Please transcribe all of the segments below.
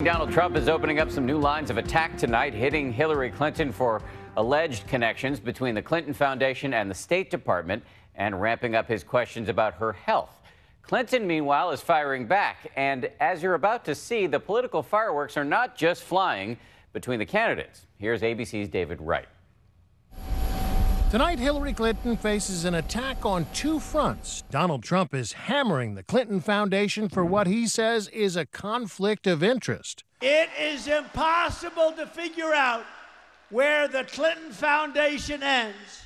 Donald Trump is opening up some new lines of attack tonight, hitting Hillary Clinton for alleged connections between the Clinton Foundation and the State Department, and ramping up his questions about her health. Clinton, meanwhile, is firing back. And as you're about to see, the political fireworks are not just flying between the candidates. Here's ABC's David Wright. Tonight, Hillary Clinton faces an attack on two fronts. Donald Trump is hammering the Clinton Foundation for what he says is a conflict of interest. It is impossible to figure out where the Clinton Foundation ends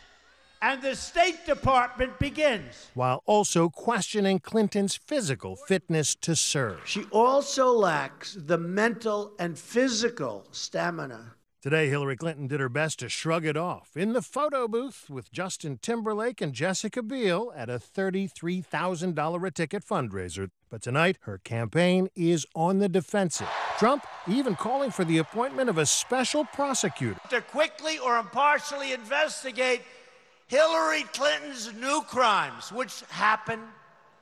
and the State Department begins. While also questioning Clinton's physical fitness to serve. She also lacks the mental and physical stamina. Today, Hillary Clinton did her best to shrug it off in the photo booth with Justin Timberlake and Jessica Biel at a $33,000 a ticket fundraiser. But tonight, her campaign is on the defensive. Trump even calling for the appointment of a special prosecutor to quickly or impartially investigate Hillary Clinton's new crimes, which happen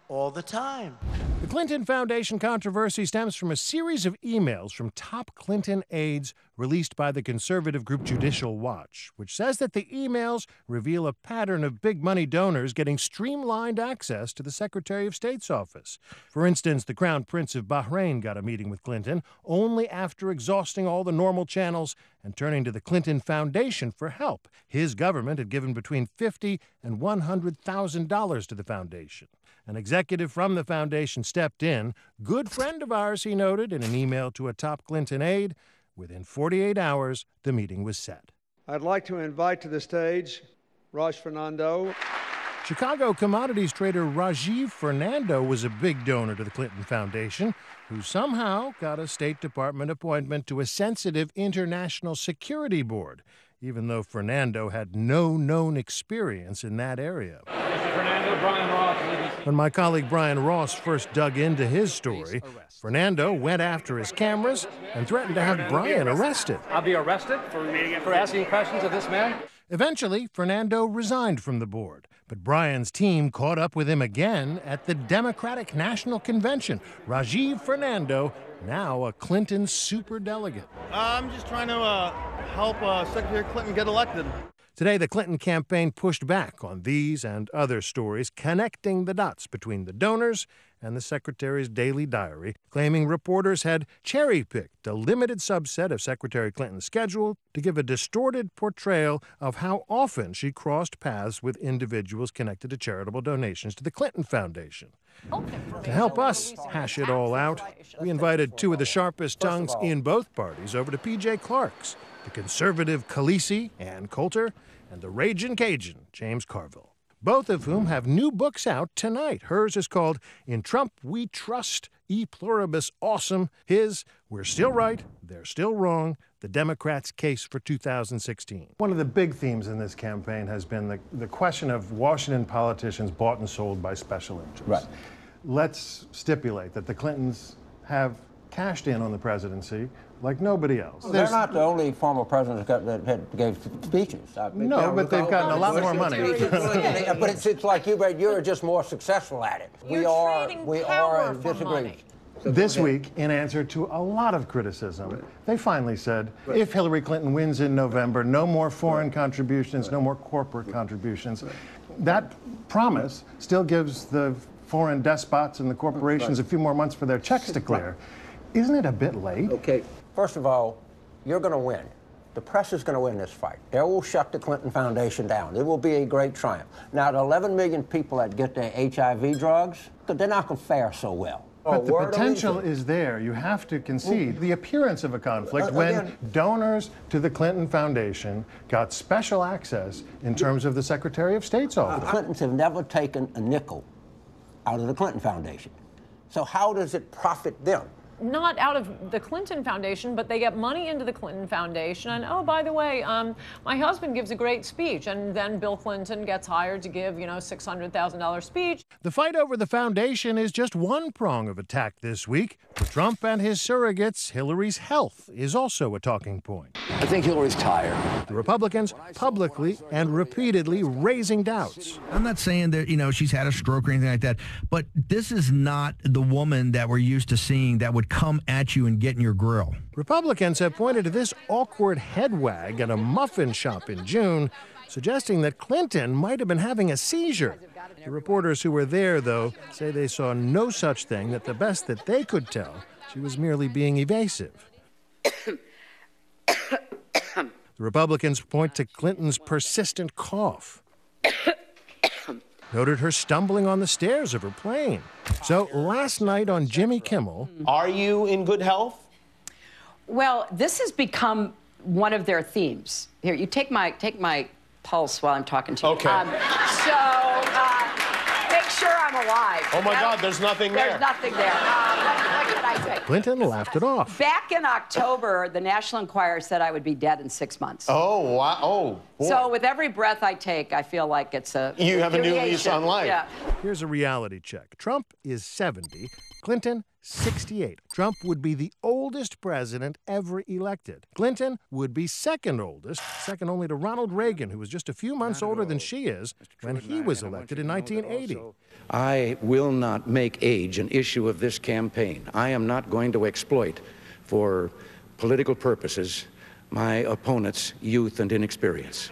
all the time. The Clinton Foundation controversy stems from a series of emails from top Clinton aides released by the conservative group Judicial Watch, which says that the emails reveal a pattern of big money donors getting streamlined access to the Secretary of State's office. For instance, the Crown Prince of Bahrain got a meeting with Clinton only after exhausting all the normal channels and turning to the Clinton Foundation for help. His government had given between $50,000 and $100,000 to the foundation. An executive from the foundation stepped in. Good friend of ours, he noted in an email to a top Clinton aide. Within 48 hours, the meeting was set. I'd like to invite to the stage Raj Fernando. Chicago commodities trader Rajiv Fernando was a big donor to the Clinton Foundation, who somehow got a State Department appointment to a sensitive international security board, even though Fernando had no known experience in that area. When my colleague Brian Ross first dug into his story, Fernando went after his cameras and threatened to have Brian arrested. I'll be arrested for asking questions of this man? Eventually, Fernando resigned from the board, but Brian's team caught up with him again at the Democratic National Convention. Rajiv Fernando, now a Clinton superdelegate. I'm just trying to help Secretary Clinton get elected. Today, the Clinton campaign pushed back on these and other stories, connecting the dots between the donors and the secretary's daily diary, claiming reporters had cherry-picked a limited subset of Secretary Clinton's schedule to give a distorted portrayal of how often she crossed paths with individuals connected to charitable donations to the Clinton Foundation. To help us hash it all out, we invited two of the sharpest tongues in both parties over to P.J. Clark's, the conservative Khaleesi, Ann Coulter, and the ragin' Cajun, James Carville, both of whom have new books out tonight. Hers is called In Trump We Trust, E Pluribus Awesome. His, We're Still Right, They're Still Wrong, The Democrats' Case for 2016. One of the big themes in this campaign has been the question of Washington politicians bought and sold by special interests. Right. Let's stipulate that the Clintons have cashed in on the presidency like nobody else. They're not the only former presidents that gave speeches. No, but they've gotten a lot more money. But it's like you're just more successful at it. We are in disagreement. This week, in answer to a lot of criticism, they finally said, if Hillary Clinton wins in November, no more foreign contributions, no more corporate contributions. That promise still gives the foreign despots and the corporations a few more months for their checks to clear. Isn't it a bit late? Okay. First of all, you're going to win. The press is going to win this fight. They will shut the Clinton Foundation down. It will be a great triumph. Now, the 11 million people that get their HIV drugs, they're not going to fare so well. But the potential is there. You have to concede the appearance of a conflict when donors to the Clinton Foundation got special access in terms of the Secretary of State's office. The Clintons have never taken a nickel out of the Clinton Foundation. So how does it profit them? Not out of the Clinton Foundation, but they get money into the Clinton Foundation. And, oh, by the way, my husband gives a great speech. And then Bill Clinton gets hired to give, $600,000 speech. The fight over the foundation is just one prong of attack this week. For Trump and his surrogates, Hillary's health is also a talking point. I think Hillary's tired. The Republicans publicly and repeatedly raising doubts. I'm not saying that, she's had a stroke or anything like that, but this is not the woman that we're used to seeing that would would come at you and get in your grill. Republicans have pointed to this awkward head wag at a muffin shop in June, suggesting that Clinton might have been having a seizure. The reporters who were there, though, say they saw no such thing, that the best that they could tell, she was merely being evasive. The Republicans point to Clinton's persistent cough. Noted her stumbling on the stairs of her plane. So last night on Jimmy Kimmel... Are you in good health? Well, this has become one of their themes. Here, you take my pulse while I'm talking to you. Okay. Make sure I'm alive. Oh, my God, there's nothing there. There's nothing there. What can I say? Clinton laughed it off. Back in October, the National Enquirer said I would be dead in 6 months. Oh, wow. Oh, boy. So with every breath I take, I feel like it's a You have a new lease on life. Yeah. Here's a reality check. Trump is 70, Clinton 68. Trump would be the oldest president ever elected. Clinton would be second oldest, second only to Ronald Reagan, who was just a few months older than she is when he was elected in 1980. I will not make age an issue of this campaign. I am not going to exploit for political purposes my opponent's youth and inexperience.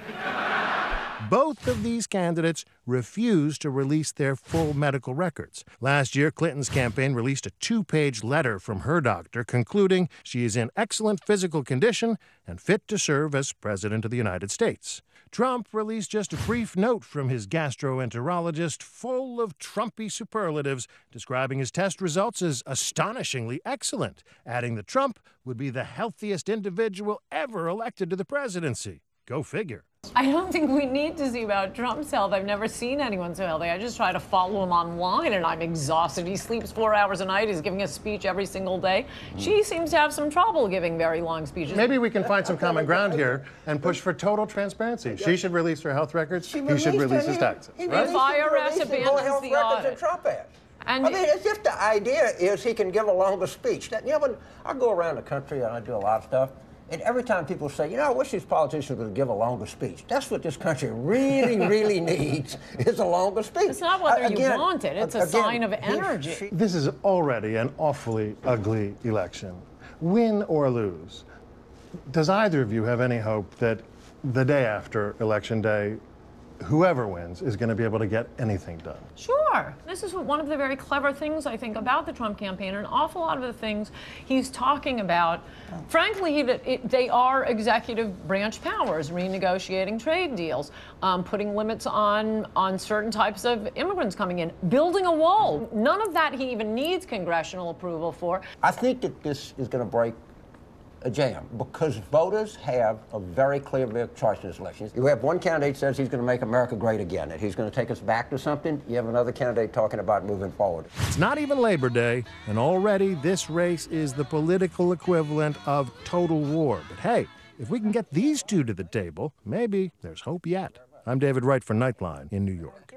Both of these candidates refused to release their full medical records. Last year, Clinton's campaign released a 2-page letter from her doctor concluding she is in excellent physical condition and fit to serve as President of the United States. Trump released just a brief note from his gastroenterologist full of Trumpy superlatives, describing his test results as astonishingly excellent, adding that Trump would be the healthiest individual ever elected to the presidency. Go figure. I don't think we need to see about Trump's health. I've never seen anyone so healthy. I just try to follow him online, and I'm exhausted. He sleeps 4 hours a night. He's giving a speech every single day. She seems to have some trouble giving very long speeches. Maybe we can find some common ground here and push for total transparency. She should release her health records. He should release his taxes. If IRS abandons the audit. Trump has. And I mean, it's just the idea is he can give a longer speech. That, when I go around the country and I do a lot of stuff, and every time people say, I wish these politicians would give a longer speech. That's what this country really, really needs, is a longer speech. It's not whether you want it. It's a sign of energy. This is already an awfully ugly election. Win or lose, does either of you have any hope that the day after Election Day, whoever wins is going to be able to get anything done? Sure. This is one of the very clever things, I think, about the Trump campaign. An awful lot of the things he's talking about, frankly, they are executive branch powers, renegotiating trade deals, putting limits on certain types of immigrants coming in, building a wall. None of that he even needs congressional approval for. I think that this is going to break a jam because voters have a very clear choice in this election. You have one candidate says he's going to make America great again, that he's going to take us back to something. You have another candidate talking about moving forward. It's not even Labor Day, and already this race is the political equivalent of total war. But hey, if we can get these two to the table, maybe there's hope yet. I'm David Wright for Nightline in New York.